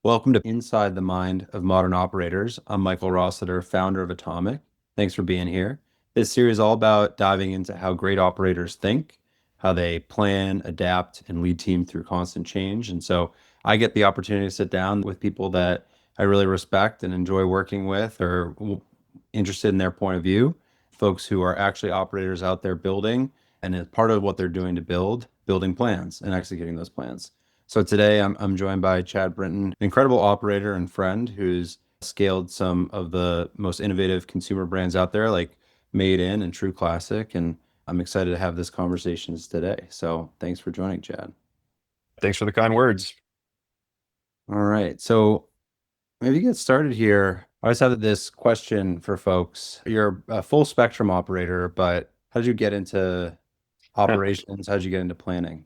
Welcome to Inside the Mind of Modern Operators. I'm Michael Rossiter, founder of Atomic. Thanks for being here. This series is all about diving into how great operators think, how they plan, adapt, and lead team through constant change. And so I get the opportunity to sit down with people that I really respect and enjoy working with or interested in their point of view, folks who are actually operators out there building, and as part of what they're doing to building plans and executing those plans. So today I'm joined by Chad Brinton, an incredible operator and friend who's scaled some of the most innovative consumer brands out there, like Made In and True Classic. And I'm excited to have this conversation today. So thanks for joining, Chad. Thanks for the kind words. All right. So maybe get started here. I always have this question for folks. You're a full spectrum operator, but how did you get into operations? How did you get into planning?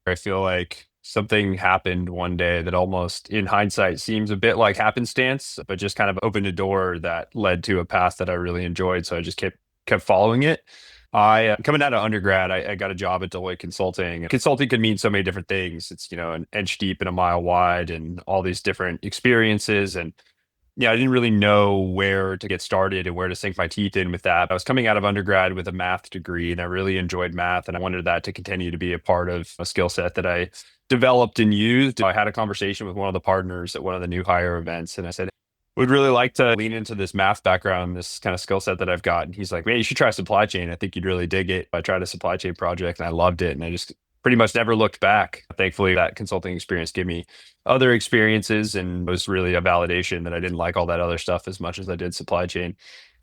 I feel like something happened one day that almost, in hindsight, seems a bit like happenstance, but just kind of opened a door that led to a path that I really enjoyed. So I just kept following it. Coming out of undergrad, I got a job at Deloitte Consulting. Consulting could mean so many different things. It's, an inch deep and a mile wide and all these different experiences. And yeah, I didn't really know where to get started and where to sink my teeth in with that. I was coming out of undergrad with a math degree and I really enjoyed math and I wanted that to continue to be a part of a skill set that I developed and used. I had a conversation with one of the partners at one of the new hire events and I said, would really like to lean into this math background, this kind of skill set that I've got. And he's like, man, you should try supply chain. I think you'd really dig it. I tried a supply chain project and I loved it. And I just pretty much never looked back. Thankfully, that consulting experience gave me other experiences and was really a validation that I didn't like all that other stuff as much as I did supply chain.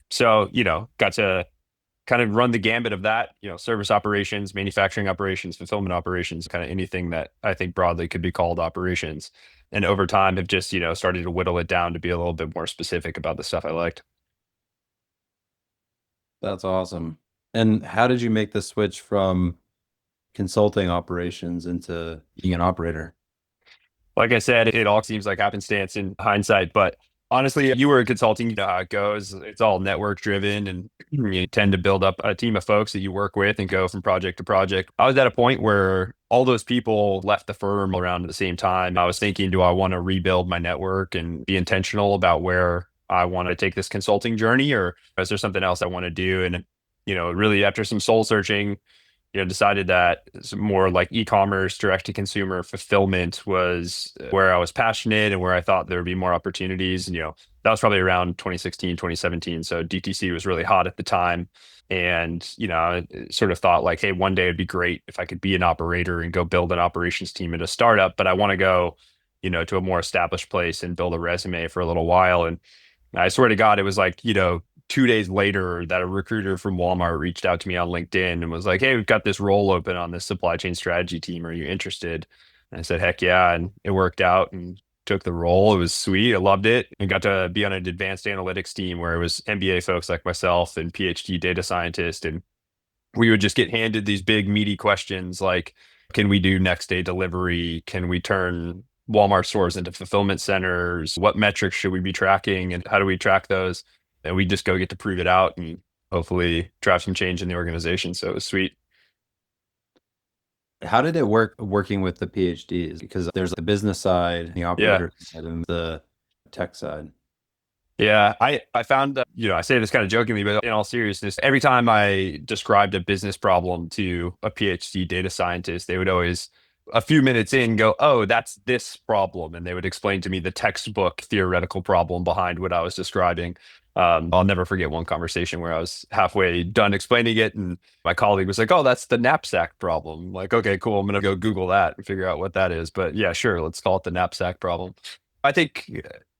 So, got to kind of run the gambit of that, service operations, manufacturing operations, fulfillment operations, kind of anything that I think broadly could be called operations. And over time have just, started to whittle it down to be a little bit more specific about the stuff I liked. That's awesome. And how did you make the switch from consulting operations into being an operator? Like I said, it all seems like happenstance in hindsight, but honestly, you were consulting, you know how it goes. It's all network driven and you tend to build up a team of folks that you work with and go from project to project. I was at a point where all those people left the firm around at the same time. I was thinking, do I want to rebuild my network and be intentional about where I want to take this consulting journey, or is there something else I want to do? And, really after some soul searching, decided that more like e-commerce, direct to consumer fulfillment was where I was passionate and where I thought there would be more opportunities. And, that was probably around 2016, 2017. So DTC was really hot at the time. And, I sort of thought like, hey, one day it'd be great if I could be an operator and go build an operations team at a startup, but I want to go, to a more established place and build a resume for a little while. And I swear to God, it was like, 2 days later that a recruiter from Walmart reached out to me on LinkedIn and was like, hey, we've got this role open on this supply chain strategy team. Are you interested? And I said, heck yeah. And it worked out and took the role. It was sweet. I loved it and got to be on an advanced analytics team where it was MBA folks like myself and PhD data scientists. And we would just get handed these big, meaty questions like, can we do next day delivery? Can we turn Walmart stores into fulfillment centers? What metrics should we be tracking? And how do we track those? And we just go get to prove it out and hopefully drive some change in the organization. So it was sweet. How did it work working with the PhDs? Because there's the business side, the Yeah. operator side, and the tech side. Yeah, I found that, I say this kind of jokingly, but in all seriousness, every time I described a business problem to a PhD data scientist, they would always, a few minutes in, go, "Oh, that's this problem," and they would explain to me the textbook theoretical problem behind what I was describing. I'll never forget one conversation where I was halfway done explaining it, and my colleague was like, "Oh, that's the knapsack problem." I'm like, okay, cool. I'm gonna go Google that and figure out what that is. But yeah, sure, let's call it the knapsack problem. I think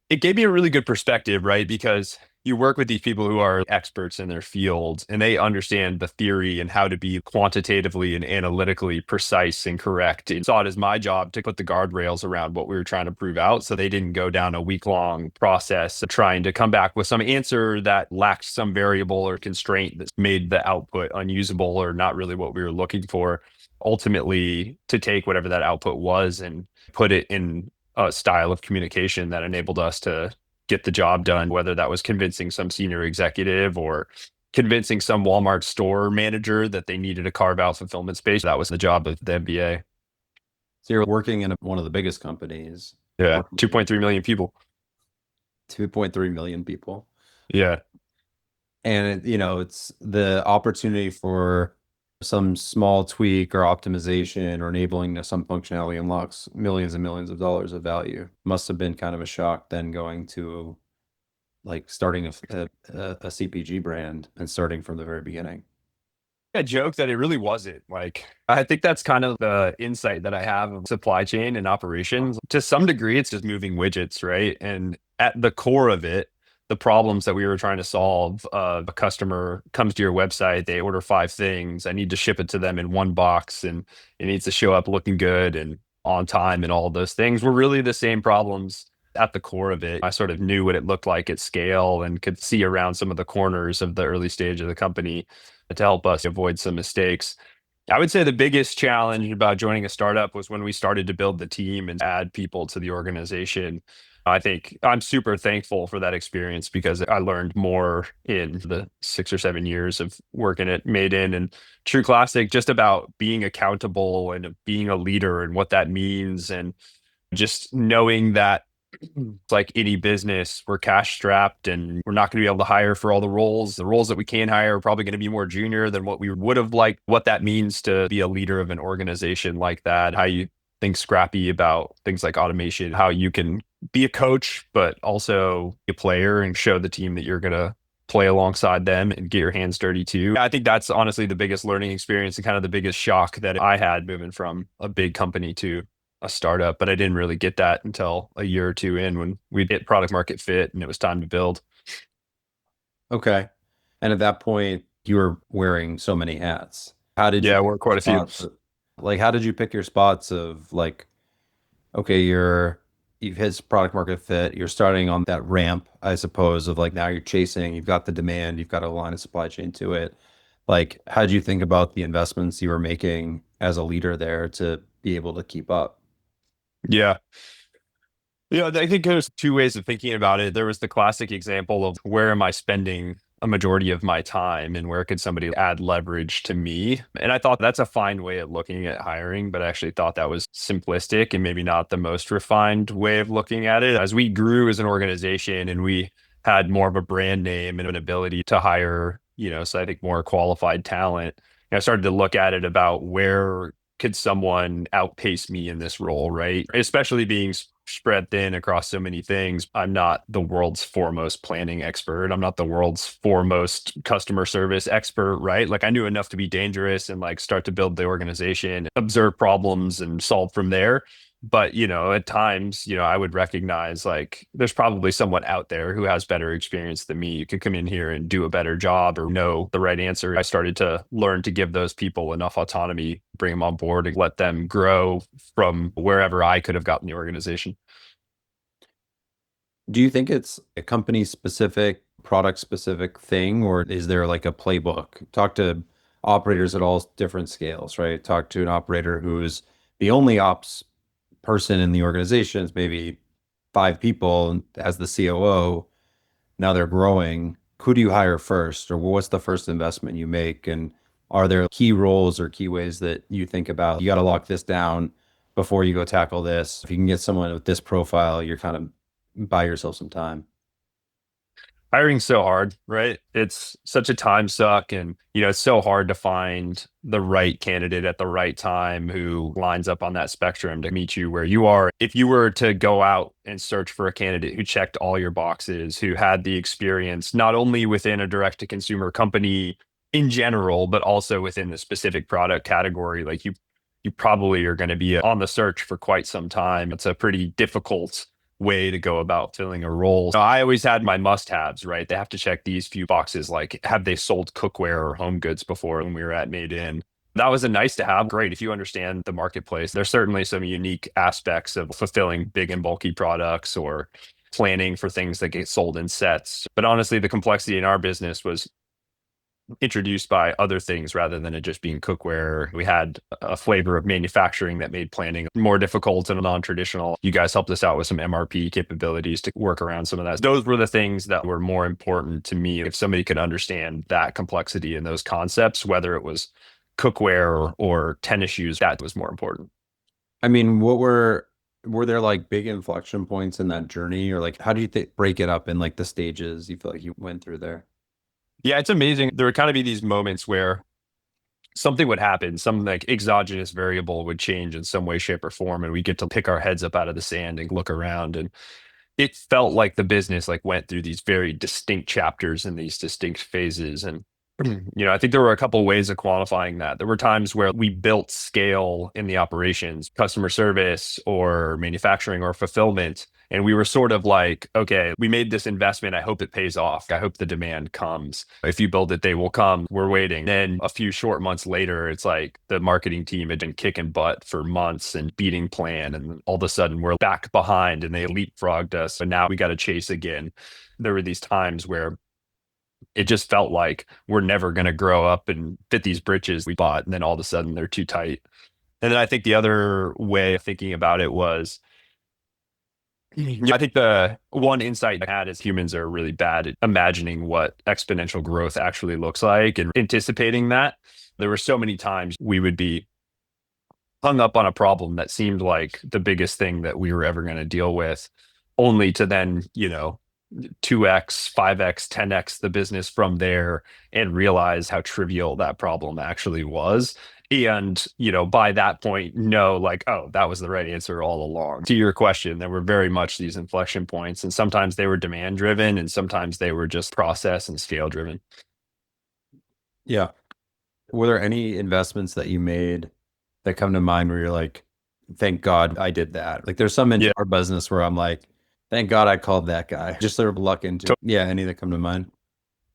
it gave me a really good perspective, right? Because you work with these people who are experts in their field and they understand the theory and how to be quantitatively and analytically precise and correct. And saw it as my job to put the guardrails around what we were trying to prove out so they didn't go down a week-long process of trying to come back with some answer that lacked some variable or constraint that made the output unusable or not really what we were looking for. Ultimately, to take whatever that output was and put it in a style of communication that enabled us to get the job done, whether that was convincing some senior executive or convincing some Walmart store manager that they needed to carve out fulfillment space. That was the job of the MBA. So you're working in one of the biggest companies, Yeah, working with 2.3 million people. 2.3 million people. Yeah. And it's the opportunity for some small tweak or optimization or enabling some functionality unlocks millions and millions of dollars of value. Must have been kind of a shock then going to like starting a CPG brand and starting from the very beginning. A joke that it really wasn't. Like, I think that's kind of the insight that I have of supply chain and operations. To some degree, it's just moving widgets, right? And at the core of it, the problems that we were trying to solve, a customer comes to your website, they order five things. I need to ship it to them in one box, and it needs to show up looking good and on time, and all of those things were really the same problems at the core of it. I sort of knew what it looked like at scale and could see around some of the corners of the early stage of the company to help us avoid some mistakes. I would say the biggest challenge about joining a startup was when we started to build the team and add people to the organization. I think I'm super thankful for that experience because I learned more in the 6 or 7 years of working at Made In and True Classic, just about being accountable and being a leader and what that means. And just knowing that it's like any business, we're cash strapped and we're not going to be able to hire for all the roles. The roles that we can hire are probably going to be more junior than what we would have liked. What that means to be a leader of an organization like that, how you think scrappy about things like automation, how you can be a coach, but also a player and show the team that you're going to play alongside them and get your hands dirty too. I think that's honestly the biggest learning experience and kind of the biggest shock that I had moving from a big company to a startup, but I didn't really get that until a year or two in when we hit product market fit and it was time to build. Okay. And at that point, you were wearing so many hats. How did you Yeah, pick we're your quite a few. spots? Like, how did you pick your spots of like, okay, you've hit product market fit, you're starting on that ramp, I suppose, of like now you're chasing, you've got the demand, you've got a line of supply chain to it. Like, how did you think about the investments you were making as a leader there to be able to keep up? Yeah. I think there's two ways of thinking about it. There was the classic example of where am I spending a majority of my time and where could somebody add leverage to me? And I thought that's a fine way of looking at hiring, but I actually thought that was simplistic and maybe not the most refined way of looking at it. As we grew as an organization and we had more of a brand name and an ability to hire, so I think more qualified talent, I started to look at it about where could someone outpace me in this role, right? Especially being spread thin across so many things. I'm not the world's foremost planning expert. I'm not the world's foremost customer service expert, right? Like I knew enough to be dangerous and like start to build the organization, observe problems and solve from there. But, at times, I would recognize like there's probably someone out there who has better experience than me. You could come in here and do a better job or know the right answer. I started to learn to give those people enough autonomy, bring them on board and let them grow from wherever I could have gotten the organization. Do you think it's a company specific, product specific thing, or is there like a playbook? Talk to operators at all different scales, right? Talk to an operator who's the only ops person in the organization, is maybe five people and as the COO. Now they're growing. Who do you hire first, or what's the first investment you make? And are there key roles or key ways that you think about? You got to lock this down before you go tackle this. If you can get someone with this profile, you're kind of buy yourself some time. Hiring's so hard, right? It's such a time suck. And, it's so hard to find the right candidate at the right time who lines up on that spectrum to meet you where you are. If you were to go out and search for a candidate who checked all your boxes, who had the experience, not only within a direct to consumer company in general, but also within the specific product category, like you probably are going to be on the search for quite some time. It's a pretty difficult way to go about filling a role. So I always had my must-haves, right? They have to check these few boxes, like have they sold cookware or home goods before when we were at Made In? That was a nice to have. Great. If you understand the marketplace, there's certainly some unique aspects of fulfilling big and bulky products or planning for things that get sold in sets. But honestly, the complexity in our business was introduced by other things rather than it just being cookware. We had a flavor of manufacturing that made planning more difficult and non-traditional. You guys helped us out with some MRP capabilities to work around some of that. Those were the things that were more important to me. If somebody could understand that complexity and those concepts, whether it was cookware or tennis shoes, that was more important. I mean, were there like big inflection points in that journey, or like how do you break it up in like the stages you feel like you went through there? Yeah, it's amazing. There would kind of be these moments where something would happen, some like exogenous variable would change in some way, shape, or form, and we get to pick our heads up out of the sand and look around. And it felt like the business like went through these very distinct chapters and these distinct phases. And I think there were a couple ways of quantifying that. There were times where we built scale in the operations, customer service or manufacturing or fulfillment. And we were sort of like, okay, we made this investment. I hope it pays off. I hope the demand comes. If you build it, they will come. We're waiting. Then a few short months later, it's like the marketing team had been kicking butt for months and beating plan. And all of a sudden we're back behind and they leapfrogged us. And now we got to chase again. There were these times where it just felt like we're never going to grow up and fit these britches we bought. And then all of a sudden they're too tight. And then I think the other way of thinking about it was, I think the one insight I had is humans are really bad at imagining what exponential growth actually looks like and anticipating that. There were so many times we would be hung up on a problem that seemed like the biggest thing that we were ever going to deal with, only to then, 2x, 5x, 10x the business from there and realize how trivial that problem actually was. And, by that point, know like, oh, that was the right answer all along. To your question, there were very much these inflection points, and sometimes they were demand driven, and sometimes they were just process and scale driven. Yeah. Were there any investments that you made that come to mind where you're like, thank God I did that? Like there's some in Yeah. our business where I'm like, thank God I called that guy. Just sort of luck into it. Yeah, any that come to mind?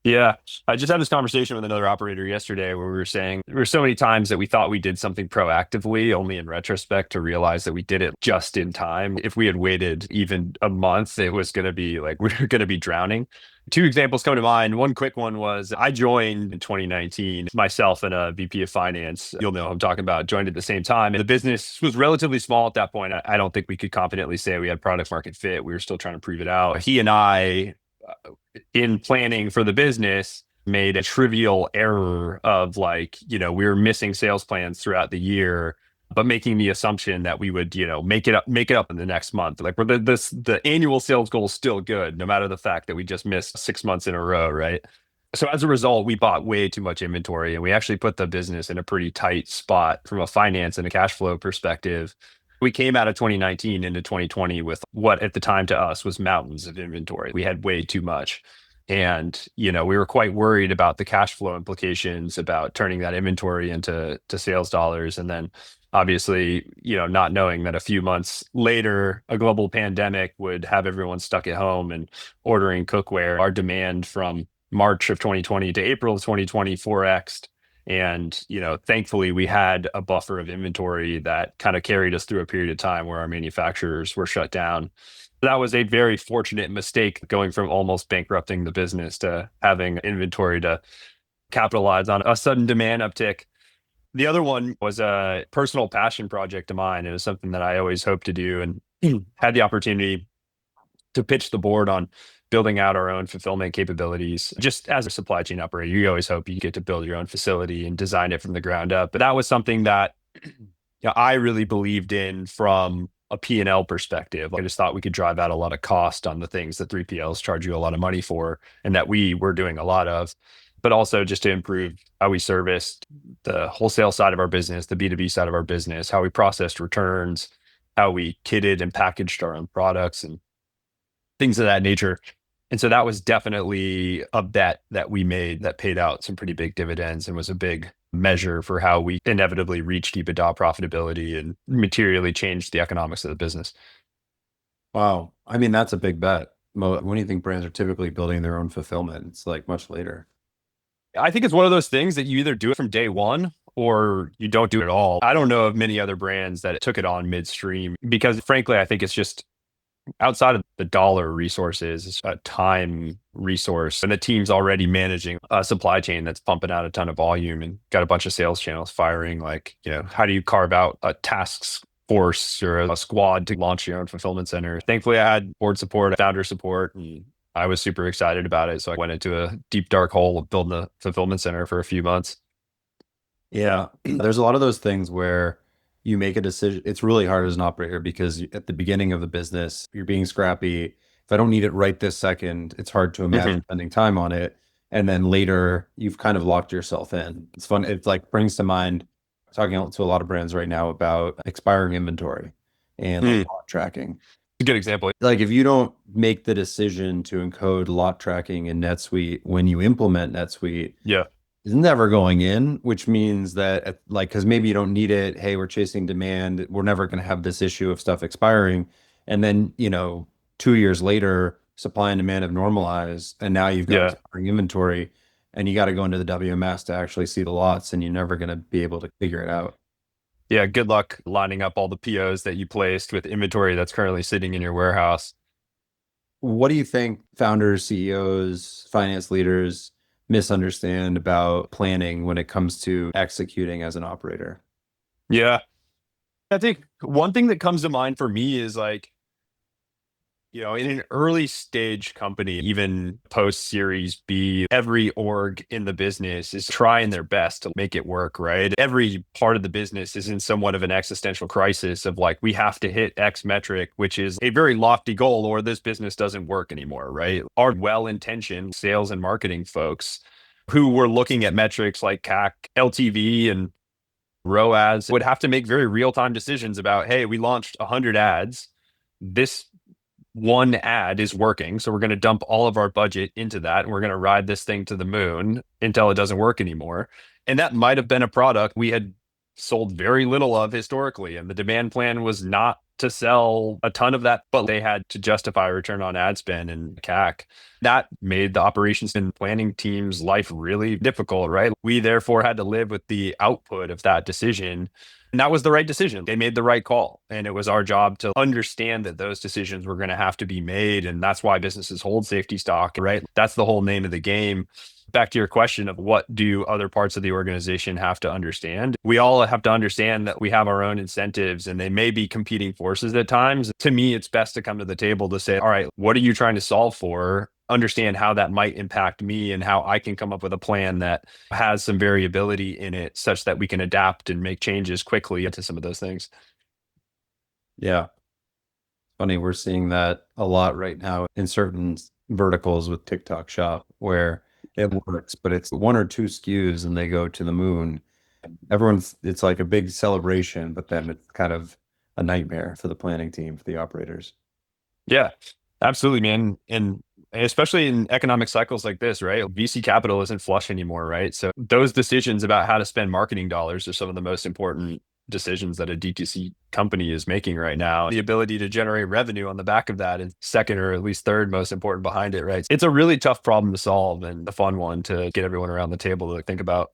Yeah, I just had this conversation with another operator yesterday where we were saying there were so many times that we thought we did something proactively, only in retrospect to realize that we did it just in time. If we had waited even a month, it was going to be like we were going to be drowning. Two examples come to mind. One quick one was I joined in 2019, myself and a VP of finance. You'll know who I'm talking about, joined at the same time. And the business was relatively small at that point. I don't think we could confidently say we had product market fit. We were still trying to prove it out. He and I in planning for the business made a trivial error of like, we were missing sales plans throughout the year, but making the assumption that we would, make it up in the next month. Like the annual sales goal is still good, no matter the fact that we just missed 6 months in a row, right? So as a result, we bought way too much inventory and we actually put the business in a pretty tight spot from a finance and a cash flow perspective. We came out of 2019 into 2020 with what at the time to us was mountains of inventory. We had way too much. And, we were quite worried about the cash flow implications about turning that inventory into sales dollars. And then obviously, not knowing that a few months later, a global pandemic would have everyone stuck at home and ordering cookware. Our demand from March of 2020 to April of 2020 4x. And, thankfully we had a buffer of inventory that kind of carried us through a period of time where our manufacturers were shut down. That was a very fortunate mistake going from almost bankrupting the business to having inventory to capitalize on a sudden demand uptick. The other one was a personal passion project of mine. It was something that I always hoped to do and had the opportunity to pitch the board on building out our own fulfillment capabilities. Just as a supply chain operator, you always hope you get to build your own facility and design it from the ground up. But that was something that I really believed in from a P&L perspective. I just thought we could drive out a lot of cost on the things that 3PLs charge you a lot of money for, and that we were doing a lot of, but also just to improve how we serviced the wholesale side of our business, the B2B side of our business, how we processed returns, how we kitted and packaged our own products and things of that nature. And so that was definitely a bet that we made that paid out some pretty big dividends and was a big measure for how we inevitably reached EBITDA profitability and materially changed the economics of the business. Wow. I mean, that's a big bet. When do you think brands are typically building their own fulfillment? It's like much later. I think it's one of those things that you either do it from day one or you don't do it at all. I don't know of many other brands that took it on midstream because frankly, I think it's just outside of the dollar resources, it's a time resource. And the team's already managing a supply chain that's pumping out a ton of volume and got a bunch of sales channels firing. Like, how do you carve out a tasks force or a squad to launch your own fulfillment center? Thankfully, I had board support, founder support, and I was super excited about it. So I went into a deep, dark hole of building a fulfillment center for a few months. Yeah. There's a lot of those things where you make a decision. It's really hard as an operator because at the beginning of the business, you're being scrappy. If I don't need it right this second, it's hard to imagine Mhm. spending time on it. And then later, you've kind of locked yourself in. It's fun. It like brings to mind talking to a lot of brands right now about expiring inventory and like Mm. lot tracking. A good example. Like if you don't make the decision to encode lot tracking in NetSuite when you implement NetSuite, Yeah. is never going in, which means that like because maybe you don't need it. Hey, we're chasing demand. We're never going to have this issue of stuff expiring. And then, 2 years later, supply and demand have normalized, and now you've got Yeah. expiring inventory, and you got to go into the WMS to actually see the lots, and you're never going to be able to figure it out. Yeah. Good luck lining up all the POs that you placed with inventory that's currently sitting in your warehouse. What do you think founders, CEOs, finance leaders misunderstand about planning when it comes to executing as an operator? Yeah. I think one thing that comes to mind for me is like, in an early stage company, even post Series B, every org in the business is trying their best to make it work, right? Every part of the business is in somewhat of an existential crisis of like, we have to hit X metric, which is a very lofty goal, or this business doesn't work anymore, right? Our well intentioned sales and marketing folks who were looking at metrics like CAC, LTV, and ROAS would have to make very real time decisions about, hey, we launched 100 ads. This one ad is working. So we're going to dump all of our budget into that and we're going to ride this thing to the moon until it doesn't work anymore. And that might have been a product we had sold very little of historically. And the demand plan was not to sell a ton of that, but they had to justify return on ad spend and CAC. That made the operations and planning team's life really difficult, right? We therefore had to live with the output of that decision, and that was the right decision. They made the right call. And it was our job to understand that those decisions were going to have to be made. And that's why businesses hold safety stock, right? That's the whole name of the game. Back to your question of what do other parts of the organization have to understand? We all have to understand that we have our own incentives and they may be competing forces at times. To me, it's best to come to the table to say, all right, what are you trying to solve for? Understand how that might impact me and how I can come up with a plan that has some variability in it such that we can adapt and make changes quickly into some of those things. Yeah. Funny, we're seeing that a lot right now in certain verticals with TikTok Shop where it works, but it's one or two SKUs and they go to the moon. It's like a big celebration, but then it's kind of a nightmare for the planning team, for the operators. Yeah, absolutely, man. And especially in economic cycles like this, right? VC capital isn't flush anymore, right? So those decisions about how to spend marketing dollars are some of the most important decisions that a DTC company is making right now. The ability to generate revenue on the back of that is second or at least third most important behind it, right? It's a really tough problem to solve and a fun one to get everyone around the table to think about.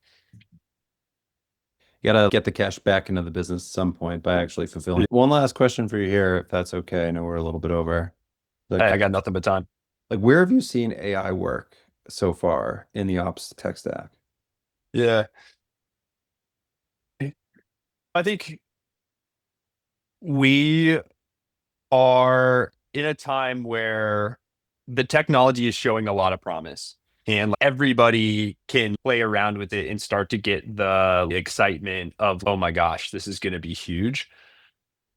You gotta get the cash back into the business at some point by actually fulfilling. One last question for you here, if that's okay. I know we're a little bit over. Hey, Like, I got nothing but time. like where have you seen AI work so far in the ops tech stack? Yeah. I think we are in a time where the technology is showing a lot of promise and everybody can play around with it and start to get the excitement of, oh my gosh, this is going to be huge.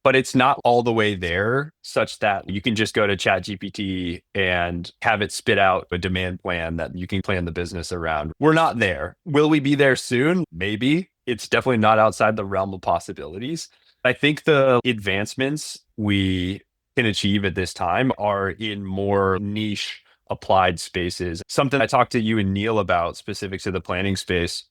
But it's not all the way there, such that you can just go to ChatGPT and have it spit out a demand plan that you can plan the business around. We're not there. Will we be there soon? Maybe. It's definitely not outside the realm of possibilities. I think the advancements we can achieve at this time are in more niche applied spaces. Something I talked to you and Neil about specific to the planning space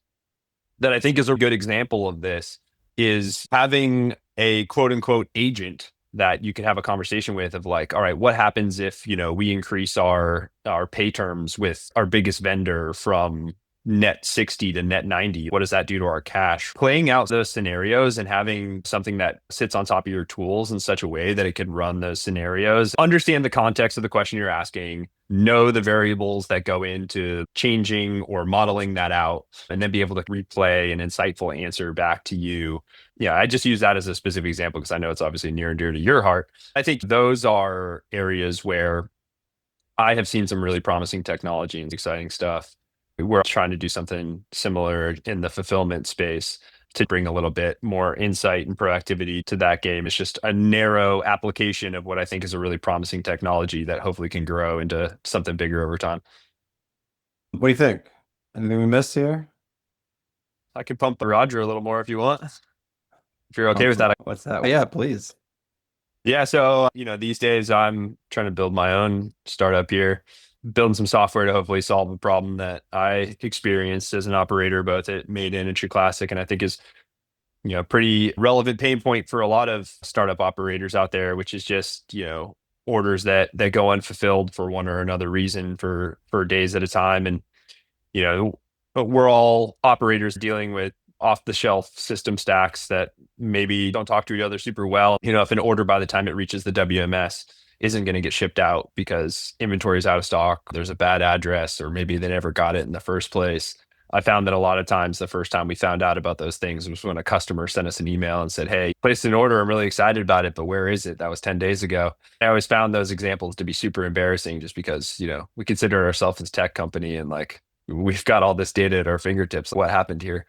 that I think is a good example of this is having a quote unquote agent that you can have a conversation with of like, all right, what happens if, we increase our pay terms with our biggest vendor from net 60 to net 90? What does that do to our cash? Playing out those scenarios and having something that sits on top of your tools in such a way that it can run those scenarios, understand the context of the question you're asking, know the variables that go into changing or modeling that out, and then be able to replay an insightful answer back to you. Yeah, I just use that as a specific example because I know it's obviously near and dear to your heart. I think those are areas where I have seen some really promising technology and exciting stuff. We're trying to do something similar in the fulfillment space to bring a little bit more insight and proactivity to that game. It's just a narrow application of what I think is a really promising technology that hopefully can grow into something bigger over time. What do you think? Anything we missed here? I can pump Roger a little more if you want. If you're okay with that. What's that? Yeah, please. Yeah, so these days I'm trying to build my own startup here, building some software to hopefully solve a problem that I experienced as an operator, both at Maiden and True Classic, and I think is pretty relevant pain point for a lot of startup operators out there, which is just orders that go unfulfilled for one or another reason for days at a time, and you know, we're all operators dealing with off the shelf system stacks that maybe don't talk to each other super well. If an order by the time it reaches the WMS isn't going to get shipped out because inventory is out of stock, there's a bad address, or maybe they never got it in the first place. I found that a lot of times the first time we found out about those things was when a customer sent us an email and said, "Hey, placed an order. I'm really excited about it, but where is it? That was 10 days ago." I always found those examples to be super embarrassing just because, we consider ourselves as a tech company and like we've got all this data at our fingertips. What happened here?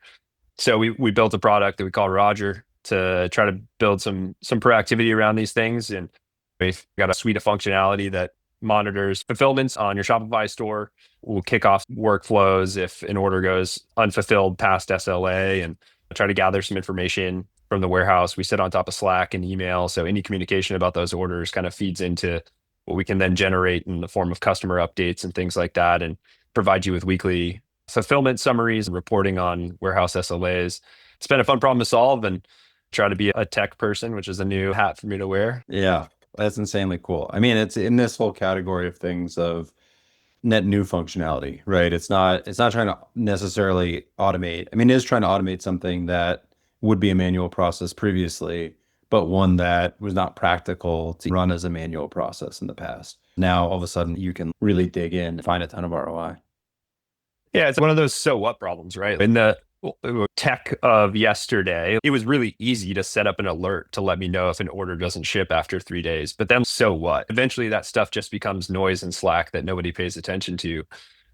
So we built a product that we call Roger to try to build some proactivity around these things. And we've got a suite of functionality that monitors fulfillments on your Shopify store. We'll kick off workflows if an order goes unfulfilled past SLA and try to gather some information from the warehouse. We sit on top of Slack and email. So any communication about those orders kind of feeds into what we can then generate in the form of customer updates and things like that, and provide you with weekly fulfillment summaries and reporting on warehouse SLAs. It's been a fun problem to solve, and try to be a tech person, which is a new hat for me to wear. Yeah, that's insanely cool. I mean, it's in this whole category of things of net new functionality, right? It's not trying to necessarily automate. I mean, it is trying to automate something that would be a manual process previously, but one that was not practical to run as a manual process in the past. Now, all of a sudden, you can really dig in and find a ton of ROI. Yeah, it's one of those so what problems, right? In the tech of yesterday, it was really easy to set up an alert to let me know if an order doesn't ship after 3 days. But then so what? Eventually, that stuff just becomes noise in Slack that nobody pays attention to.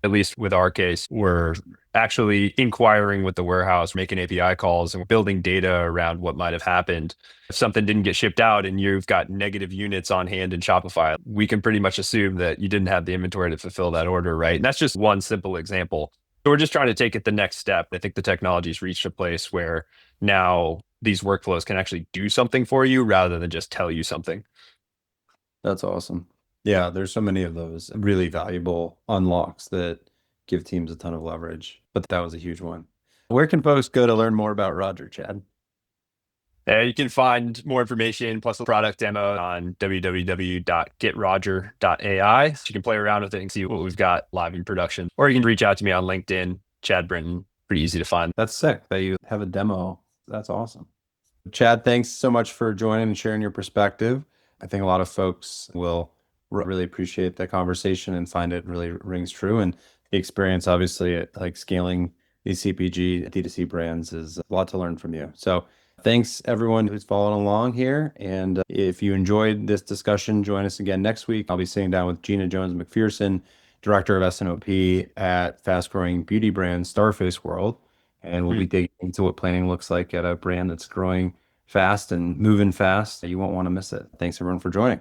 At least with our case, we're actually inquiring with the warehouse, making API calls and building data around what might have happened. If something didn't get shipped out and you've got negative units on hand in Shopify, we can pretty much assume that you didn't have the inventory to fulfill that order, right? And that's just one simple example. So we're just trying to take it the next step. I think the technology's reached a place where now these workflows can actually do something for you rather than just tell you something. That's awesome. Yeah, there's so many of those really valuable unlocks that give teams a ton of leverage, but that was a huge one. Where can folks go to learn more about Roger, Chad? You can find more information plus a product demo on www.getroger.ai. You can play around with it and see what we've got live in production. Or you can reach out to me on LinkedIn, Chad Brinton. Pretty easy to find. That's sick that you have a demo. That's awesome. Chad, thanks so much for joining and sharing your perspective. I think a lot of folks will really appreciate that conversation and find it really rings true. And the experience, obviously, like scaling these CPG D2C brands is a lot to learn from you. So thanks everyone who's following along here. And if you enjoyed this discussion, join us again next week. I'll be sitting down with Gina Jones McPherson, Director of S&OP at fast-growing beauty brand Starface World. And we'll be digging into what planning looks like at a brand that's growing fast and moving fast. You won't want to miss it. Thanks everyone for joining.